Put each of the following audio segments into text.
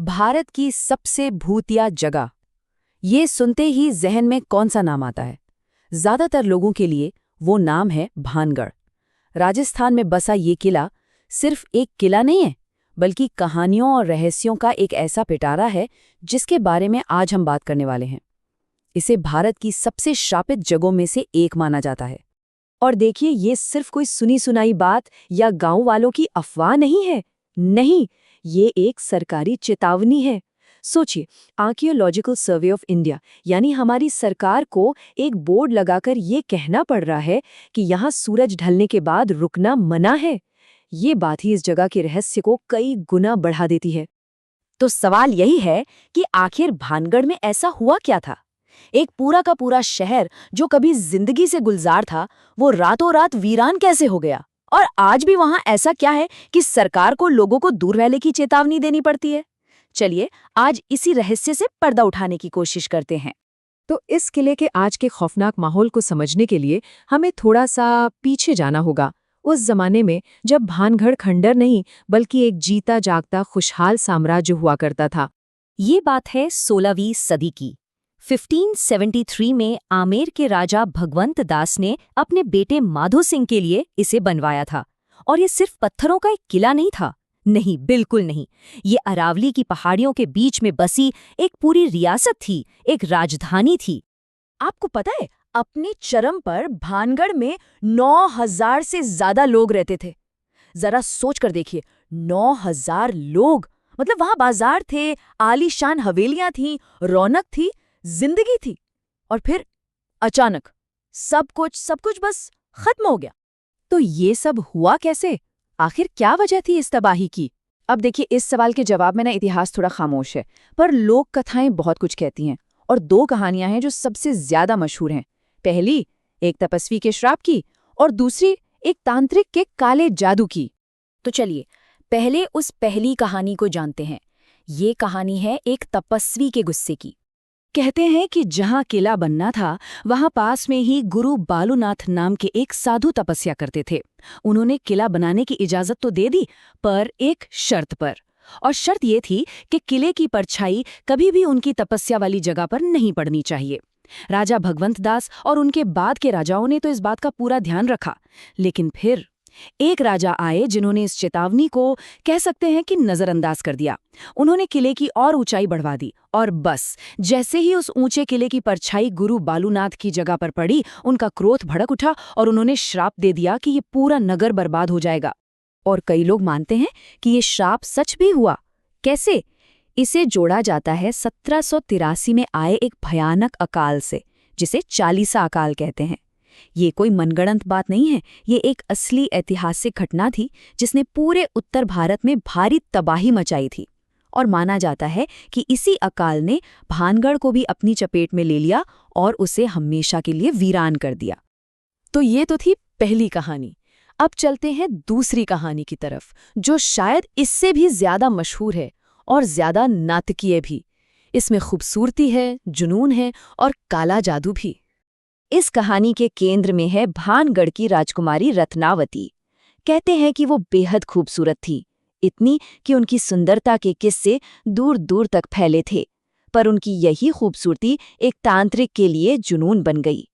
भारत की सबसे भूतिया जगह। ये सुनते ही जहन में कौन सा नाम आता है? ज्यादातर लोगों के लिए वो नाम है भानगढ़। राजस्थान में बसा ये किला सिर्फ एक किला नहीं है, बल्कि कहानियों और रहस्यों का एक ऐसा पिटारा है जिसके बारे में आज हम बात करने वाले हैं। इसे भारत की सबसे श्रापित जगहों में से एक माना जाता है। और देखिए, ये सिर्फ कोई सुनी सुनाई बात या गांव वालों की अफवाह नहीं है। नहीं, ये एक सरकारी चेतावनी है। सोचिए, आर्कियोलॉजिकल सर्वे ऑफ इंडिया यानी हमारी सरकार को एक बोर्ड लगाकर ये कहना पड़ रहा है कि यहाँ सूरज ढलने के बाद रुकना मना है। ये बात ही इस जगह के रहस्य को कई गुना बढ़ा देती है। तो सवाल यही है कि आखिर भानगढ़ में ऐसा हुआ क्या था? एक पूरा का पूरा शहर जो कभी जिंदगी से गुलजार था, वो रातों रात वीरान कैसे हो गया? और आज भी वहां ऐसा क्या है कि सरकार को लोगों को दूर रहने की चेतावनी देनी पड़ती है? चलिए, आज इसी रहस्य से पर्दा उठाने की कोशिश करते हैं। तो इस किले के आज के खौफनाक माहौल को समझने के लिए हमें थोड़ा सा पीछे जाना होगा, उस जमाने में जब भानगढ़ खंडर नहीं बल्कि एक जीता जागता खुशहाल साम्राज्य हुआ करता था। ये बात है 16वीं सदी की। 1573 में आमेर के राजा भगवंत दास ने अपने बेटे माधो सिंह के लिए इसे बनवाया था। और ये सिर्फ पत्थरों का एक किला नहीं था। नहीं, बिल्कुल नहीं। ये अरावली की पहाड़ियों के बीच में बसी एक पूरी रियासत थी, एक राजधानी थी। आपको पता है, अपने चरम पर भानगढ़ में 9000 से ज्यादा लोग रहते थे। जरा सोच कर देखिए, 9000 लोग, मतलब वहां बाजार थे, आलीशान हवेलियां थीं, रौनक थी, जिंदगी थी। और फिर अचानक सब कुछ बस खत्म हो गया। तो ये सब हुआ कैसे? आखिर क्या वजह थी इस तबाही की? अब देखिए, इस सवाल के जवाब में ना इतिहास थोड़ा खामोश है, पर लोक कथाएं बहुत कुछ कहती हैं। और दो कहानियां हैं जो सबसे ज्यादा मशहूर हैं। पहली एक तपस्वी के श्राप की, और दूसरी एक तांत्रिक के काले जादू की। तो चलिए, पहले उस पहली कहानी को जानते हैं। ये कहानी है एक तपस्वी के गुस्से की। कहते हैं कि जहां किला बनना था, वहां पास में ही गुरु बालूनाथ नाम के एक साधु तपस्या करते थे। उन्होंने किला बनाने की इजाजत तो दे दी, पर एक शर्त पर। और शर्त ये थी कि किले की परछाई कभी भी उनकी तपस्या वाली जगह पर नहीं पड़नी चाहिए। राजा भगवंत दास और उनके बाद के राजाओं ने तो इस बात का पूरा ध्यान रखा। लेकिन फिर एक राजा आए जिन्होंने इस चेतावनी को, कह सकते हैं कि, नजरअंदाज कर दिया। उन्होंने किले की और ऊंचाई बढ़वा दी, और बस जैसे ही उस ऊंचे किले की परछाई गुरु बालूनाथ की जगह पर पड़ी, उनका क्रोध भड़क उठा और उन्होंने श्राप दे दिया कि ये पूरा नगर बर्बाद हो जाएगा। और कई लोग मानते हैं कि ये श्राप सच भी हुआ। कैसे? इसे जोड़ा जाता है 1783 में आए एक भयानक अकाल से, जिसे चालीसा अकाल कहते हैं। ये कोई मनगढ़ंत बात नहीं है, ये एक असली ऐतिहासिक घटना थी जिसने पूरे उत्तर भारत में भारी तबाही मचाई थी। और माना जाता है कि इसी अकाल ने भानगढ़ को भी अपनी चपेट में ले लिया और उसे हमेशा के लिए वीरान कर दिया। तो ये तो थी पहली कहानी। अब चलते हैं दूसरी कहानी की तरफ, जो शायद इससे भी ज्यादा मशहूर है और ज्यादा नाटकीय भी। इसमें खूबसूरती है, जुनून है और काला जादू भी। इस कहानी के केंद्र में है भानगढ़ की राजकुमारी रत्नावती। कहते हैं कि वो बेहद खूबसूरत थी, इतनी कि उनकी सुंदरता के किस्से दूर दूर तक फैले थे। पर उनकी यही खूबसूरती एक तांत्रिक के लिए जुनून बन गई।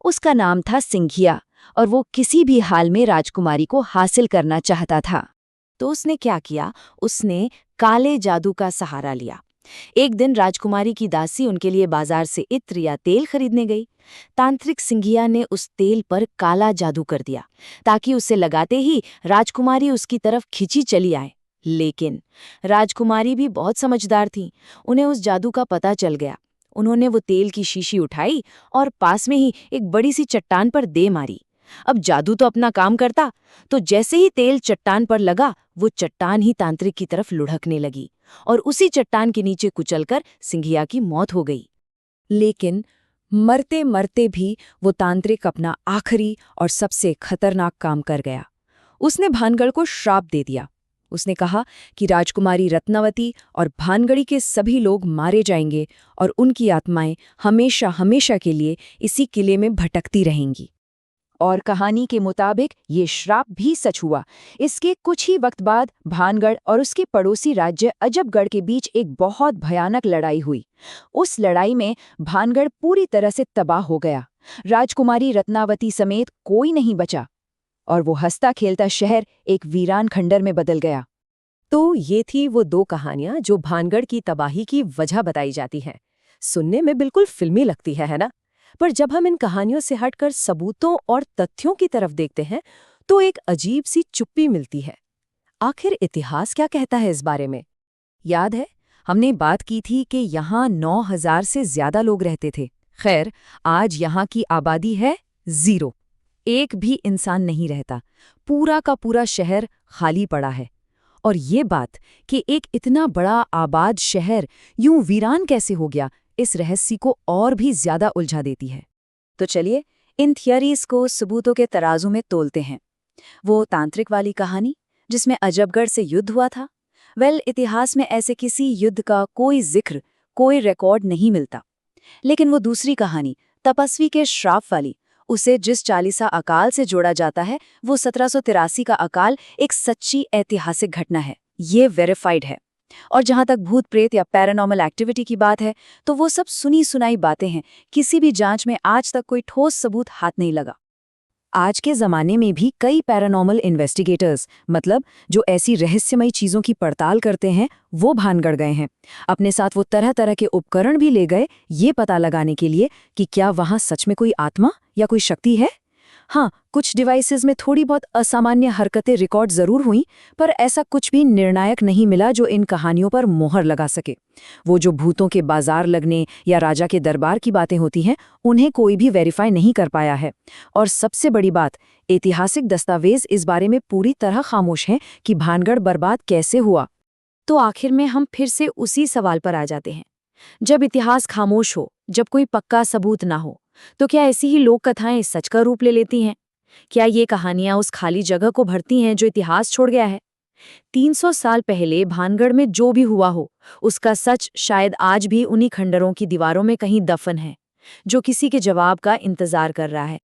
उसका नाम था सिंघिया, और वो किसी भी हाल में राजकुमारी को हासिल करना चाहता था। तो उसने क्या किया? उसने काले जादू का सहारा लिया। एक दिन राजकुमारी की दासी उनके लिए बाजार से इत्र या तेल खरीदने गई। तांत्रिक सिंघिया ने उस तेल पर काला जादू कर दिया, ताकि उसे लगाते ही राजकुमारी उसकी तरफ खिंची चली आए। लेकिन राजकुमारी भी बहुत समझदार थी, उन्हें उस जादू का पता चल गया। उन्होंने वो तेल की शीशी उठाई और पास में ही एक बड़ी सी चट्टान पर दे मारी। अब जादू तो अपना काम करता, तो जैसे ही तेल चट्टान पर लगा, वो चट्टान ही तांत्रिक की तरफ लुढ़कने लगी, और उसी चट्टान के नीचे कुचलकर सिंघिया की मौत हो गई। लेकिन मरते मरते भी वो तांत्रिक अपना आखिरी और सबसे खतरनाक काम कर गया। उसने भानगढ़ को श्राप दे दिया। उसने कहा कि राजकुमारी रत्नावती और भानगढ़ी के सभी लोग मारे जाएंगे और उनकी आत्माएं हमेशा हमेशा के लिए इसी किले में भटकती रहेंगी। और कहानी के मुताबिक ये श्राप भी सच हुआ। इसके कुछ ही वक्त बाद भानगढ़ और उसके पड़ोसी राज्य अजबगढ़ के बीच एक बहुत भयानक लड़ाई हुई। उस लड़ाई में भानगढ़ पूरी तरह से तबाह हो गया। राजकुमारी रत्नावती समेत कोई नहीं बचा और वो हंसता खेलता शहर एक वीरान खंडर में बदल गया। तो ये थी वो 2 कहानियां जो भानगढ़ की तबाही की वजह बताई जाती हैं। सुनने में बिल्कुल फिल्मी लगती है ना? पर जब हम इन कहानियों से हटकर सबूतों और तथ्यों की तरफ देखते हैं तो एक अजीब सी चुप्पी मिलती है। आखिर इतिहास क्या कहता है इस बारे में? याद है, हमने बात की थी कि यहाँ 9,000 से ज्यादा लोग रहते थे। खैर, आज यहाँ की आबादी है 0। एक भी इंसान नहीं रहता। पूरा का पूरा शहर खाली पड़ा है। और ये बात कि एक इतना बड़ा आबाद शहर यूं वीरान कैसे हो गया, इस रहस्य को और भी ज्यादा उलझा देती है। तो चलिए इन थियरीज को सबूतों के तराजू में तोलते हैं। वो तांत्रिक वाली कहानी जिसमें अजबगढ़ से युद्ध हुआ था, इतिहास में ऐसे किसी युद्ध का कोई जिक्र, कोई रिकॉर्ड नहीं मिलता। लेकिन वो दूसरी कहानी तपस्वी के श्राप वाली, उसे जिस चालीसा अकाल से जोड़ा जाता है, वो 1783 का अकाल एक सच्ची ऐतिहासिक घटना है। ये वेरीफाइड है। और जहां तक भूत प्रेत या पैरानॉर्मल एक्टिविटी की बात है, तो वो सब सुनी सुनाई बातें हैं। किसी भी जांच में आज तक कोई ठोस सबूत हाथ नहीं लगा। आज के ज़माने में भी कई पैरानॉर्मल इन्वेस्टिगेटर्स, मतलब जो ऐसी रहस्यमयी चीज़ों की पड़ताल करते हैं, वो भानगढ़ गए हैं। अपने साथ वो तरह तरह के उपकरण भी ले गए, ये पता लगाने के लिए कि क्या वहाँ सच में कोई आत्मा या कोई शक्ति है। हाँ, कुछ डिवाइसेस में थोड़ी बहुत असामान्य हरकतें रिकॉर्ड जरूर हुई, पर ऐसा कुछ भी निर्णायक नहीं मिला जो इन कहानियों पर मोहर लगा सके। वो जो भूतों के बाजार लगने या राजा के दरबार की बातें होती हैं, उन्हें कोई भी वेरीफाई नहीं कर पाया है। और सबसे बड़ी बात, ऐतिहासिक दस्तावेज इस बारे में पूरी तरह खामोश हैं कि भानगढ़ बर्बाद कैसे हुआ। तो आखिर में हम फिर से उसी सवाल पर आ जाते हैं। जब इतिहास खामोश हो, जब कोई पक्का सबूत ना हो, तो क्या ऐसी ही लोक कथाएं सच का रूप ले लेती हैं? क्या ये कहानियां उस खाली जगह को भरती हैं जो इतिहास छोड़ गया है? 300 साल पहले भानगढ़ में जो भी हुआ हो, उसका सच शायद आज भी उन्हीं खंडरों की दीवारों में कहीं दफन है, जो किसी के जवाब का इंतजार कर रहा है।